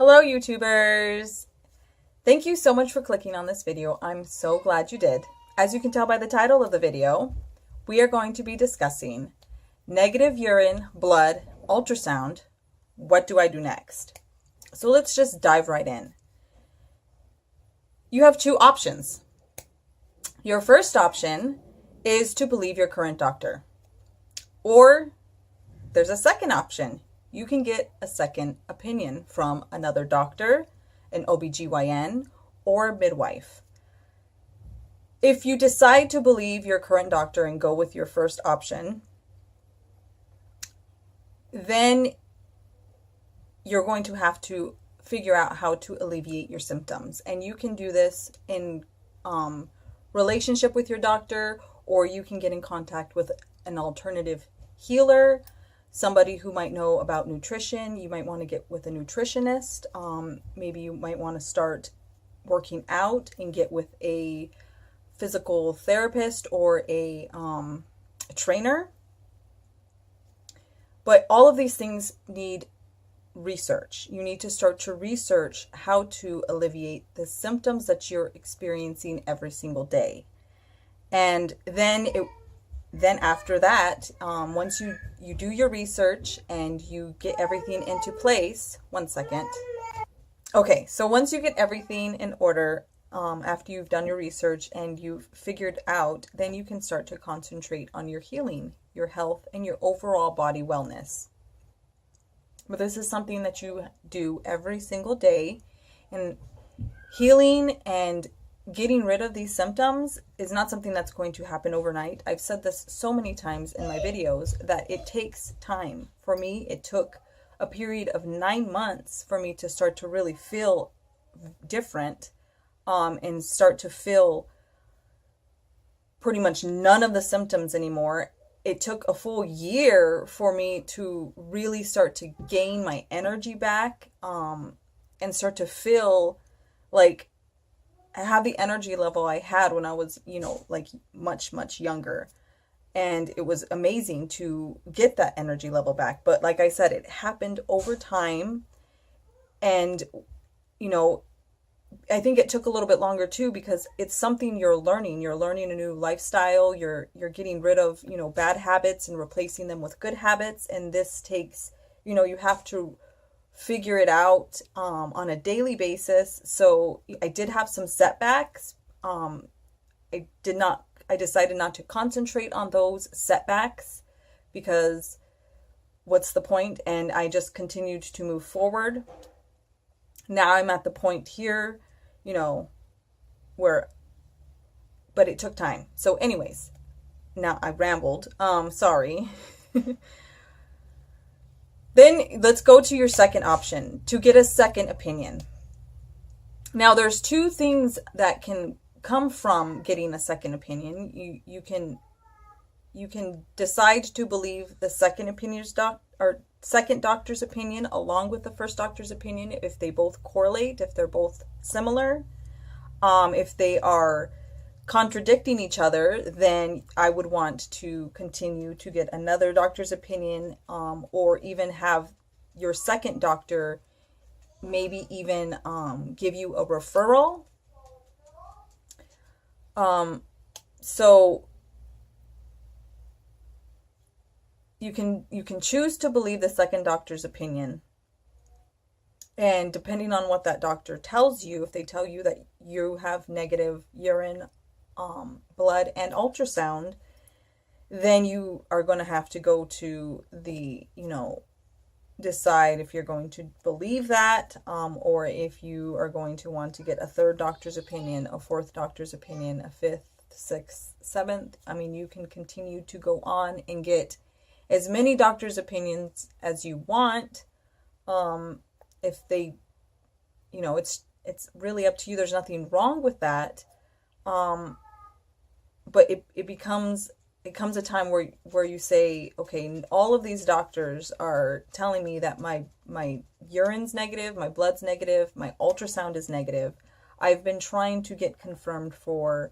Hello, YouTubers! Thank you so much for clicking on this video. I'm so glad you did. As you can tell by the title of the video, we are going to be discussing negative urine, blood, ultrasound. What do I do next? So let's just dive right in. You have two options. Your first option is to believe your current doctor. Or there's a second option. You can get a second opinion from another doctor, an OBGYN, or a midwife. If you decide to believe your current doctor and go with your first option, then you're going to have to figure out how to alleviate your symptoms. And you can do this in relationship with your doctor, or you can get in contact with an alternative healer, somebody who might know about nutrition. You might want to get with a nutritionist. Maybe you might want to start working out and get with a physical therapist or a trainer. But all of these things need research. You need to start to research how to alleviate the symptoms that you're experiencing every single day. And then after that, once you do your research and you get everything into place, one second. Okay, so once you get everything in order, after you've done your research and you've figured out, then you can start to concentrate on your healing, your health, and your overall body wellness. But this is something that you do every single day, and healing and getting rid of these symptoms is not something that's going to happen overnight. I've said this so many times in my videos that it takes time. For me, it took a period of 9 months for me to start to really feel different, and start to feel pretty much none of the symptoms anymore. It took a full year for me to really start to gain my energy back, and start to feel like I have the energy level I had when I was, like much, much younger. And it was amazing to get that energy level back. But like I said, it happened over time. And, I think it took a little bit longer too, because it's something you're learning. You're learning a new lifestyle. You're getting rid of, bad habits and replacing them with good habits. And this takes, you have to figure it out on a daily basis. So I did have some setbacks. I decided not to concentrate on those setbacks, because what's the point? And I just continued to move forward. Now I'm at the point here, but it took time. So anyways, now I rambled. Sorry. Then let's go to your second option, to get a second opinion. Now there's two things that can come from getting a second opinion. You can decide to believe the second doctor's opinion along with the first doctor's opinion if they both correlate, if they're both similar. If they are contradicting each other, then I would want to continue to get another doctor's opinion, or even have your second doctor maybe even give you a referral. So you can choose to believe the second doctor's opinion. And depending on what that doctor tells you, if they tell you that you have negative urine, blood, and ultrasound, then you are going to have to go to the, decide if you're going to believe that, or if you are going to want to get a third doctor's opinion, a fourth doctor's opinion, a fifth, sixth, seventh. I mean, you can continue to go on and get as many doctor's opinions as you want. If they, it's really up to you. There's nothing wrong with that. But it comes a time where you say, okay, all of these doctors are telling me that my urine's negative, my blood's negative, my ultrasound is negative. I've been trying to get confirmed for,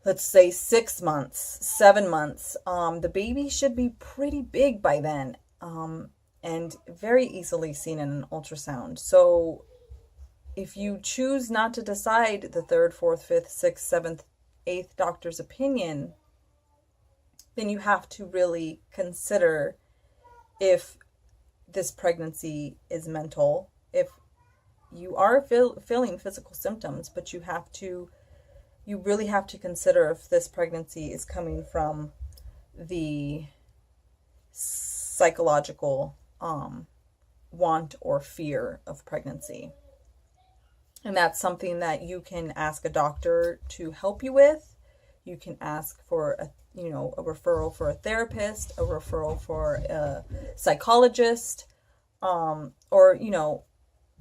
let's say, 6 months, 7 months. The baby should be pretty big by then. and very easily seen in an ultrasound. So if you choose not to decide the third, fourth, fifth, sixth, seventh, eighth doctor's opinion, then you have to really consider if this pregnancy is mental, if you are feeling physical symptoms, but you really have to consider if this pregnancy is coming from the psychological want or fear of pregnancy. And that's something that you can ask a doctor to help you with. You can ask for a referral for a therapist, a referral for a psychologist, or,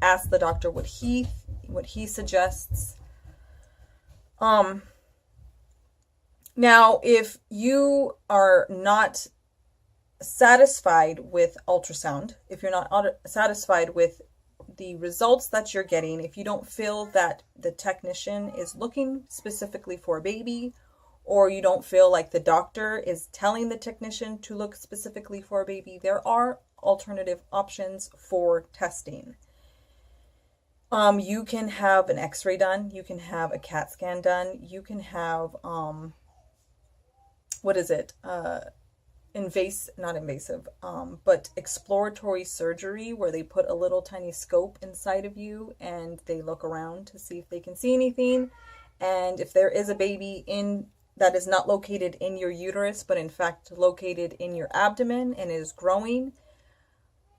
ask the doctor what he suggests. Now, if you are not satisfied with ultrasound, if you're not satisfied with the results that you're getting, if you don't feel that the technician is looking specifically for a baby, or you don't feel like the doctor is telling the technician to look specifically for a baby, there are alternative options for testing. You can have an x-ray done, you can have a CAT scan done, you can have, not invasive, but exploratory surgery, where they put a little tiny scope inside of you and they look around to see if they can see anything. And if there is a baby that is not located in your uterus, but in fact located in your abdomen and is growing,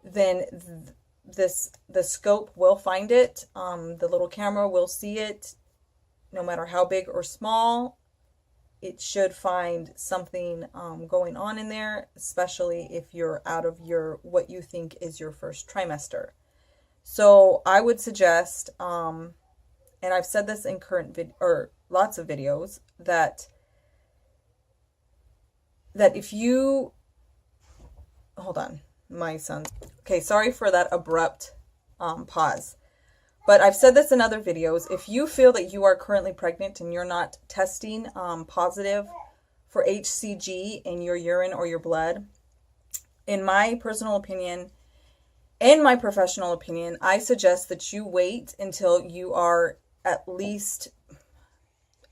then the scope will find it. The little camera will see it, no matter how big or small. It should find something going on in there, especially if you're out of what you think is your first trimester. So I would suggest, and I've said this in lots of videos, that if you, hold on, my son's, okay, sorry for that abrupt pause. But I've said this in other videos. If you feel that you are currently pregnant and you're not testing positive for HCG in your urine or your blood, in my personal opinion, in my professional opinion, I suggest that you wait until you are at least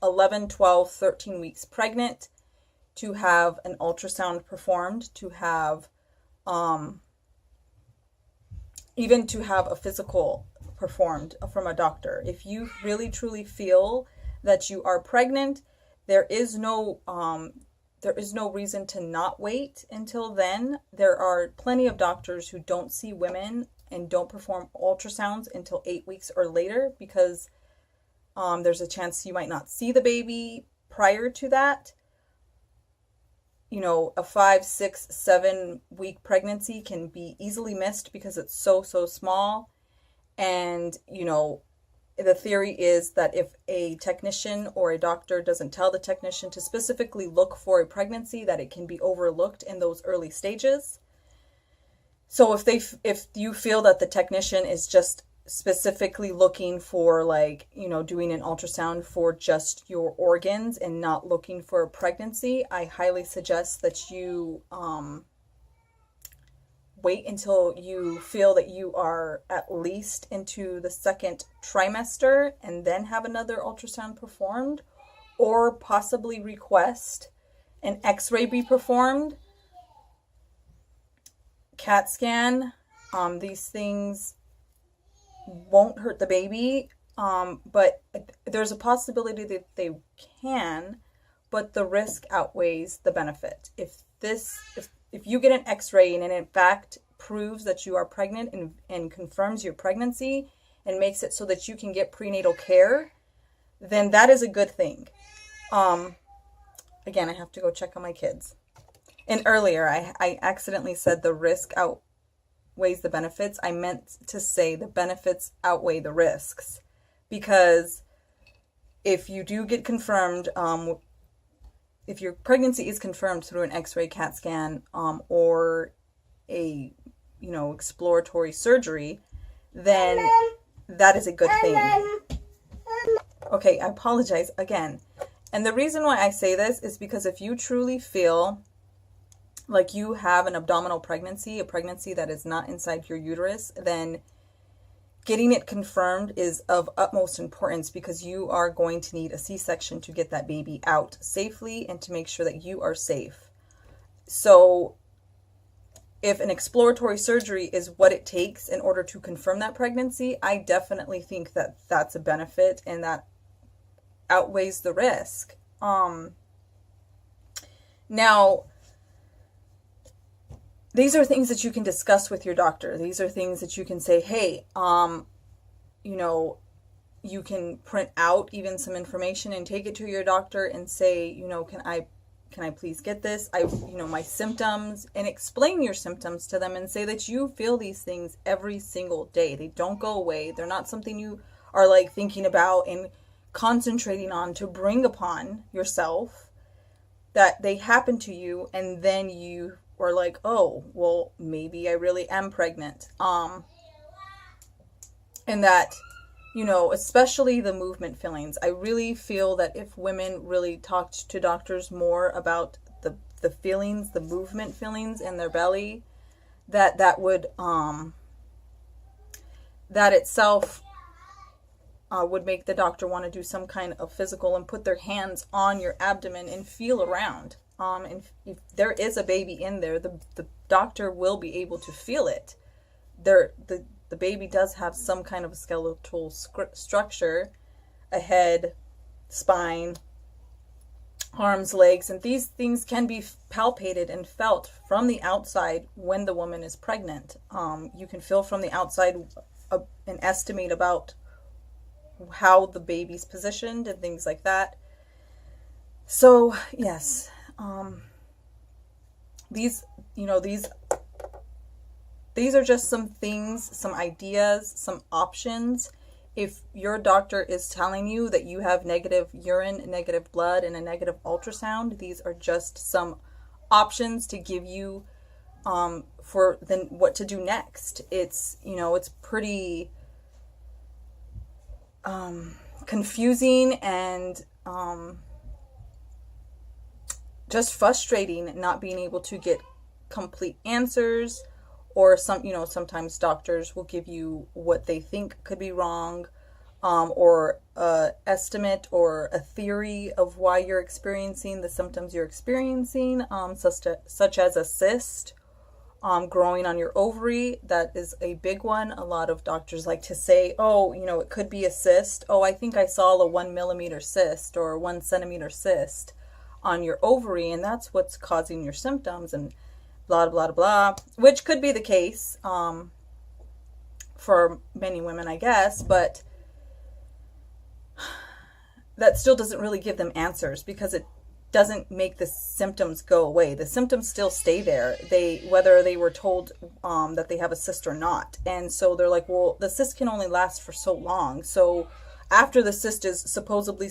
11, 12, 13 weeks pregnant to have an ultrasound performed, to have even to have a physical performed from a doctor. If you really truly feel that you are pregnant, there is no reason to not wait until then. There are plenty of doctors who don't see women and don't perform ultrasounds until 8 weeks or later, because there's a chance you might not see the baby prior to that. A 5, 6, 7 week pregnancy can be easily missed because it's so small. And, the theory is that if a technician or a doctor doesn't tell the technician to specifically look for a pregnancy, that it can be overlooked in those early stages. So if you feel that the technician is just specifically looking for, doing an ultrasound for just your organs and not looking for a pregnancy, I highly suggest that you wait until you feel that you are at least into the second trimester and then have another ultrasound performed, or possibly request an x-ray be performed, CAT scan. These things won't hurt the baby, but there's a possibility that they can, but the risk outweighs the benefit. If you get an x-ray and it in fact proves that you are pregnant and confirms your pregnancy and makes it so that you can get prenatal care, then that is a good thing. Again, I have to go check on my kids. And earlier, I accidentally said the risk outweighs the benefits. I meant to say the benefits outweigh the risks. Because if you do get confirmed, if your pregnancy is confirmed through an x-ray, CAT scan, or a, exploratory surgery, then that is a good thing. Okay, I apologize again. And the reason why I say this is because if you truly feel like you have an abdominal pregnancy, a pregnancy that is not inside your uterus, then getting it confirmed is of utmost importance, because you are going to need a C-section to get that baby out safely and to make sure that you are safe. So if an exploratory surgery is what it takes in order to confirm that pregnancy, I definitely think that that's a benefit and that outweighs the risk. Now, these are things that you can discuss with your doctor. These are things that you can say, hey, you know, you can print out even some information and take it to your doctor and say, you know, can I please get this? My symptoms, and explain your symptoms to them and say that you feel these things every single day. They don't go away. They're not something you are like thinking about and concentrating on to bring upon yourself, that they happen to you and then you are like, oh, well, maybe I really am pregnant. And that, you know, especially the movement feelings. I really feel that if women really talked to doctors more about the feelings, the movement feelings in their belly, that would, that itself would make the doctor want to do some kind of physical and put their hands on your abdomen and feel around. And if there is a baby in there, the doctor will be able to feel it. The baby does have some kind of a skeletal structure, a head, spine, arms, legs, and these things can be palpated and felt from the outside when the woman is pregnant. You can feel from the outside and estimate about how the baby's positioned and things like that. So yes, these are just some things, some ideas, some options. If your doctor is telling you that you have negative urine, negative blood, and a negative ultrasound, these are just some options to give you for then what to do next. It's pretty confusing and just frustrating not being able to get complete answers. Or sometimes doctors will give you what they think could be wrong, or an estimate or a theory of why you're experiencing the symptoms you're experiencing, such as a cyst growing on your ovary. That is a big one. A lot of doctors like to say, oh, it could be a cyst. Oh, I think I saw a 1 millimeter cyst or 1 centimeter cyst on your ovary, and that's what's causing your symptoms, and blah, blah, blah, which could be the case for many women, I guess, but that still doesn't really give them answers, because it doesn't make the symptoms go away. The symptoms still stay there, whether they were told that they have a cyst or not. And so they're like, well, the cyst can only last for so long. So after the cyst is supposedly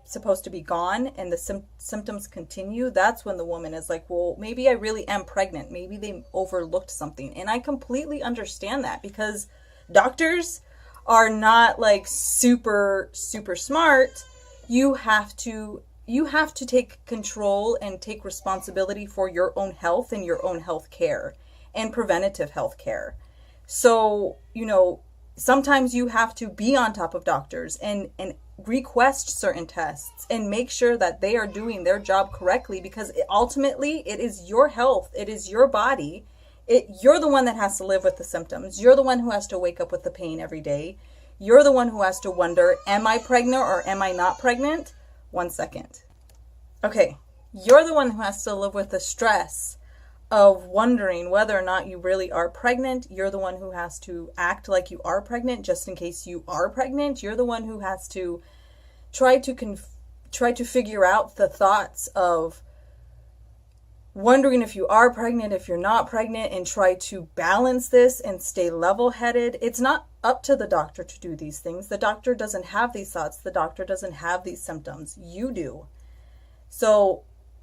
supposed to be gone and the symptoms continue, that's when the woman is like, well, maybe I really am pregnant. Maybe they overlooked something. And I completely understand that, because doctors are not like super, super smart. You have to take control and take responsibility for your own health and your own health care and preventative health care. So, sometimes you have to be on top of doctors and request certain tests and make sure that they are doing their job correctly, because ultimately it is your health. It is your body. You're the one that has to live with the symptoms. You're the one who has to wake up with the pain every day. You're the one who has to wonder, am I pregnant or am I not pregnant? 1 second. Okay. You're the one who has to live with the stress of wondering whether or not you really are pregnant. You're the one who has to act like you are pregnant just in case you are pregnant. You're the one who has to try to figure out the thoughts of wondering if you are pregnant, if you're not pregnant, and try to balance this and stay level-headed. It's not up to the doctor to do these things. The doctor doesn't have these thoughts. The doctor doesn't have these symptoms. You do. So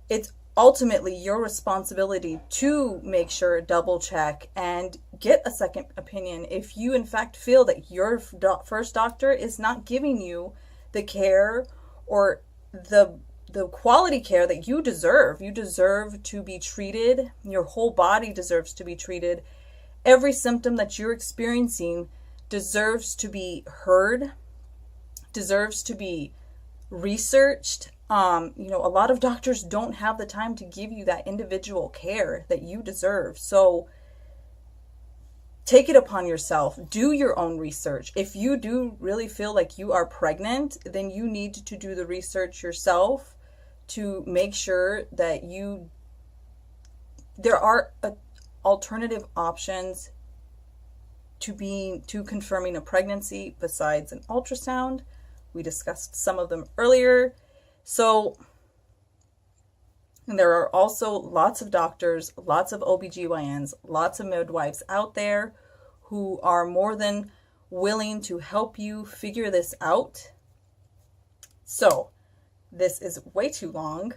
it's ultimately your responsibility to make sure, double check, and get a second opinion if you in fact feel that your first doctor is not giving you the care or the the quality care that you deserve. You deserve to be treated. Your whole body deserves to be treated. Every symptom that you're experiencing deserves to be heard, deserves to be researched. A lot of doctors don't have the time to give you that individual care that you deserve. So take it upon yourself. Do your own research. If you do really feel like you are pregnant, then you need to do the research yourself to make sure that there are alternative options to confirming a pregnancy besides an ultrasound. We discussed some of them earlier. So, and there are also lots of doctors, lots of OBGYNs, lots of midwives out there who are more than willing to help you figure this out. So, this is way too long.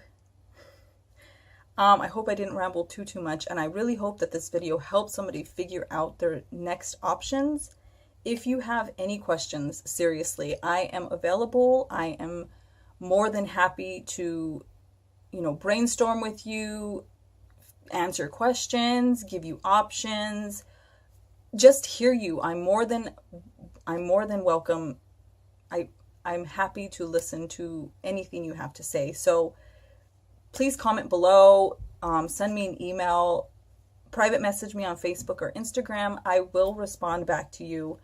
I hope I didn't ramble too much, and I really hope that this video helps somebody figure out their next options. If you have any questions, seriously, I am available. I am more than happy to, brainstorm with you, answer questions, give you options, just hear you. I'm more than welcome. I'm happy to listen to anything you have to say. So please comment below, send me an email, private message me on Facebook or Instagram. I will respond back to you.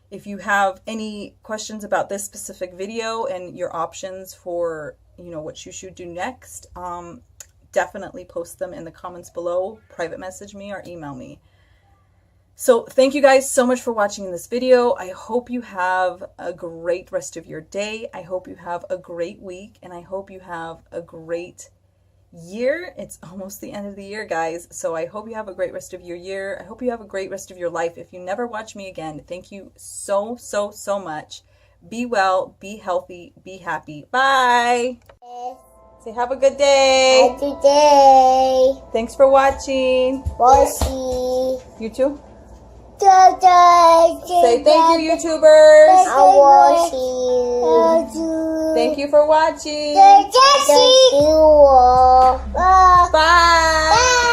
If you have any questions about this specific video and your options for, what you should do next, definitely post them in the comments below, private message me or email me. So thank you guys so much for watching this video. I hope you have a great rest of your day. I hope you have a great week, and I hope you have a great year. It's almost the end of the year, guys. So I hope you have a great rest of your year. I hope you have a great rest of your life. If you never watch me again, thank you so much. Be well, be healthy, be happy. Bye. Say have a good day. Have a good day. Thanks for watching. Washi. You too? Say thank you, YouTubers. Thank you for watching. Bye. Bye.